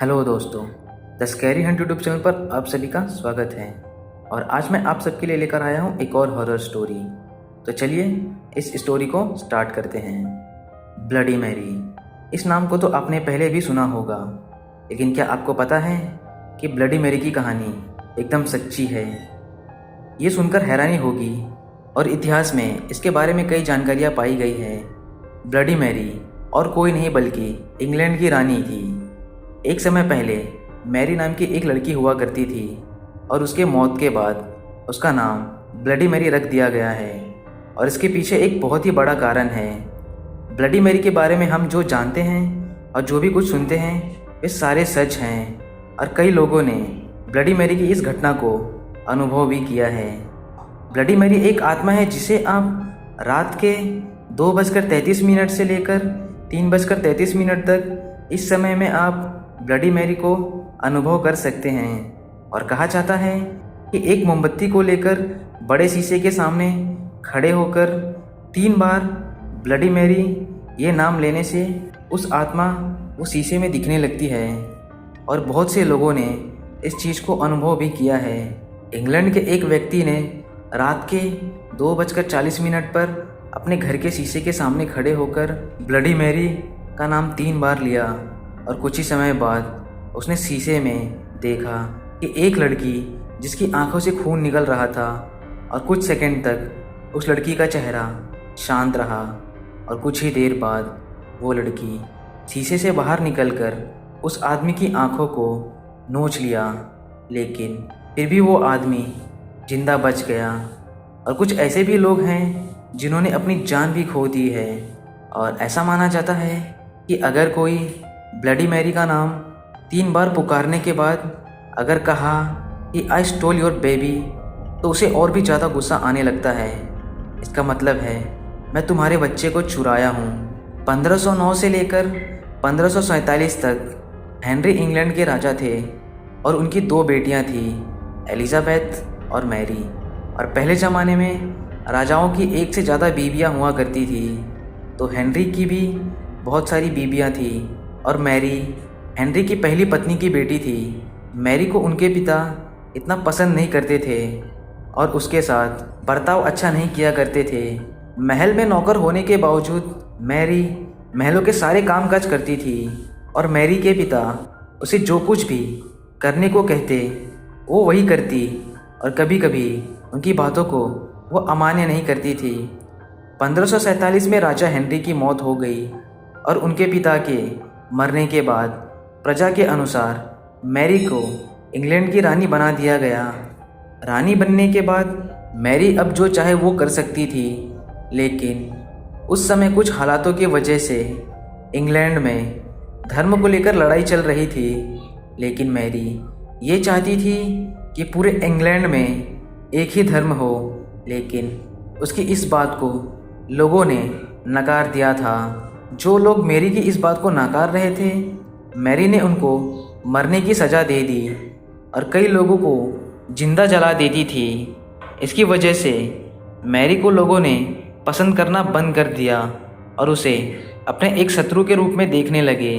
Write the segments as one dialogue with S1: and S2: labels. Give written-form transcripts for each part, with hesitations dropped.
S1: Hello दोस्तों, the scary Hunt YouTube channel पर आप सभी का स्वागत है। और आज मैं आप सबके लिए लेकर आया हूँ एक और हॉरर स्टोरी। तो चलिए इस स्टोरी को स्टार्ट करते हैं। ब्लडी मैरी, इस नाम को तो आपने पहले भी सुना होगा, लेकिन क्या आपको पता है कि ब्लडी मैरी की कहानी एकदम सच्ची है? ये सुनकर हैरानी होगी, और इतिहास में इसके बारे में कई जानकारियाँ पाई गई है। ब्लडी मैरी और कोई नहीं बल्कि इंग्लैंड की रानी थी। एक समय पहले मैरी नाम की एक लड़की हुआ करती थी, और उसके मौत के बाद उसका नाम ब्लडी मैरी रख दिया गया है। और इसके पीछे एक बहुत ही बड़ा कारण है। ब्लडी मैरी के बारे में हम जो जानते हैं और जो भी कुछ सुनते हैं वे सारे सच हैं, और कई लोगों ने ब्लडी मैरी की इस घटना को अनुभव भी किया है। ब्लडी मैरी एक आत्मा है जिसे आप रात के 2:33 से लेकर 3:33 तक इस समय में आप ब्लडी मैरी को अनुभव कर सकते हैं। और कहा जाता है कि एक मोमबत्ती को लेकर बड़े शीशे के सामने खड़े होकर 3 बार ब्लडी मैरी ये नाम लेने से उस आत्मा वो शीशे में दिखने लगती है। और बहुत से लोगों ने इस चीज़ को अनुभव भी किया है। इंग्लैंड के एक व्यक्ति ने रात के 2:40 पर अपने घर के शीशे के सामने खड़े होकर ब्लडी मैरी का नाम 3 बार लिया, और कुछ ही समय बाद उसने शीशे में देखा कि एक लड़की जिसकी आंखों से खून निकल रहा था, और कुछ सेकंड तक उस लड़की का चेहरा शांत रहा, और कुछ ही देर बाद वो लड़की शीशे से बाहर निकलकर उस आदमी की आंखों को नोच लिया। लेकिन फिर भी वो आदमी जिंदा बच गया। और कुछ ऐसे भी लोग हैं जिन्होंने अपनी जान भी खो दी है। और ऐसा माना जाता है कि अगर कोई ब्लडी मैरी का नाम 3 बार पुकारने के बाद अगर कहा कि आई स्टोल योर बेबी, तो उसे और भी ज़्यादा गुस्सा आने लगता है। इसका मतलब है मैं तुम्हारे बच्चे को चुराया हूँ। 1509 से लेकर 1547 तक हेनरी इंग्लैंड के राजा थे, और उनकी 2 बेटियाँ थीं, एलिजाबेथ और मैरी। और पहले ज़माने में राजाओं की 1 से ज़्यादा बीवियाँ हुआ करती थी। तो हेनरी की भी बहुत सारी बीवियाँ थीं, और मैरी हेनरी की पहली पत्नी की बेटी थी। मैरी को उनके पिता इतना पसंद नहीं करते थे, और उसके साथ बर्ताव अच्छा नहीं किया करते थे। महल में नौकर होने के बावजूद मैरी महलों के सारे कामकाज करती थी, और मैरी के पिता उसे जो कुछ भी करने को कहते वो वही करती, और कभी कभी उनकी बातों को वो अमान्य नहीं करती थी। 1547 में राजा हेनरी की मौत हो गई, और उनके पिता के मरने के बाद प्रजा के अनुसार मैरी को इंग्लैंड की रानी बना दिया गया। रानी बनने के बाद मैरी अब जो चाहे वो कर सकती थी, लेकिन उस समय कुछ हालातों की वजह से इंग्लैंड में धर्म को लेकर लड़ाई चल रही थी। लेकिन मैरी ये चाहती थी कि पूरे इंग्लैंड में एक ही धर्म हो, लेकिन उसकी इस बात को लोगों ने नकार दिया था। जो लोग मैरी की इस बात को नकार रहे थे, मैरी ने उनको मरने की सज़ा दे दी, और कई लोगों को जिंदा जला देती थी। इसकी वजह से मैरी को लोगों ने पसंद करना बंद कर दिया, और उसे अपने एक शत्रु के रूप में देखने लगे।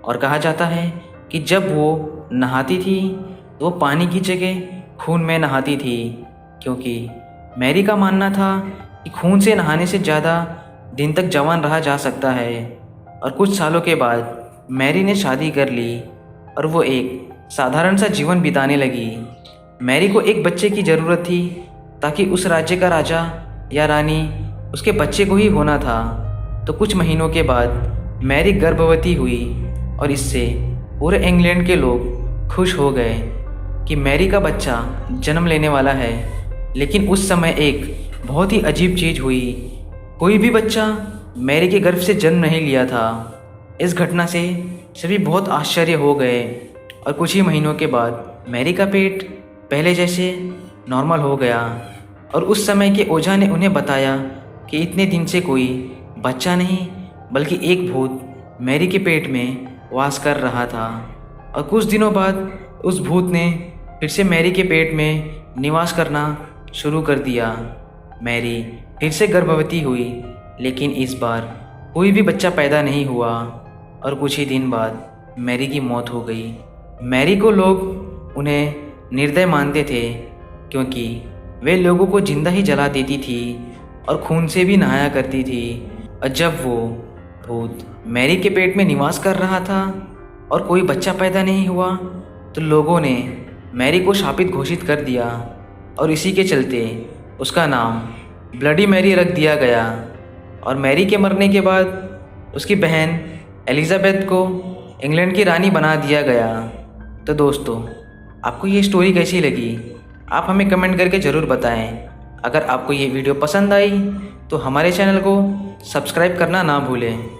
S1: और कहा जाता है कि जब वो नहाती थी तो वो पानी की जगह खून में नहाती थी, क्योंकि मैरी का मानना था कि खून से नहाने से ज़्यादा दिन तक जवान रहा जा सकता है। और कुछ सालों के बाद मैरी ने शादी कर ली, और वो एक साधारण सा जीवन बिताने लगी। मैरी को एक बच्चे की ज़रूरत थी, ताकि उस राज्य का राजा या रानी उसके बच्चे को ही होना था। तो कुछ महीनों के बाद मैरी गर्भवती हुई, और इससे पूरे इंग्लैंड के लोग खुश हो गए कि मैरी का बच्चा जन्म लेने वाला है। लेकिन उस समय एक बहुत ही अजीब चीज़ हुई। कोई भी बच्चा मैरी के गर्भ से जन्म नहीं लिया था। इस घटना से सभी बहुत आश्चर्य हो गए, और कुछ ही महीनों के बाद मैरी का पेट पहले जैसे नॉर्मल हो गया। और उस समय के ओझा ने उन्हें बताया कि इतने दिन से कोई बच्चा नहीं बल्कि एक भूत मैरी के पेट में वास कर रहा था। और कुछ दिनों बाद उस भूत ने फिर से मैरी के पेट में निवास करना शुरू कर दिया। मैरी फिर से गर्भवती हुई, लेकिन इस बार कोई भी बच्चा पैदा नहीं हुआ। और कुछ ही दिन बाद मैरी की मौत हो गई। मैरी को लोग उन्हें निर्दय मानते थे क्योंकि वे लोगों को जिंदा ही जला देती थी और खून से भी नहाया करती थी। और जब वो भूत मैरी के पेट में निवास कर रहा था और कोई बच्चा पैदा नहीं हुआ तो लोगों ने मैरी को शापित घोषित कर दिया और इसी के चलते उसका नाम ब्लडी मैरी रख दिया गया। और मैरी के मरने के बाद उसकी बहन एलिजाबेथ को इंग्लैंड की रानी बना दिया गया। तो दोस्तों, आपको ये स्टोरी कैसी लगी आप हमें कमेंट करके ज़रूर बताएं। अगर आपको ये वीडियो पसंद आई तो हमारे चैनल को सब्सक्राइब करना ना भूलें।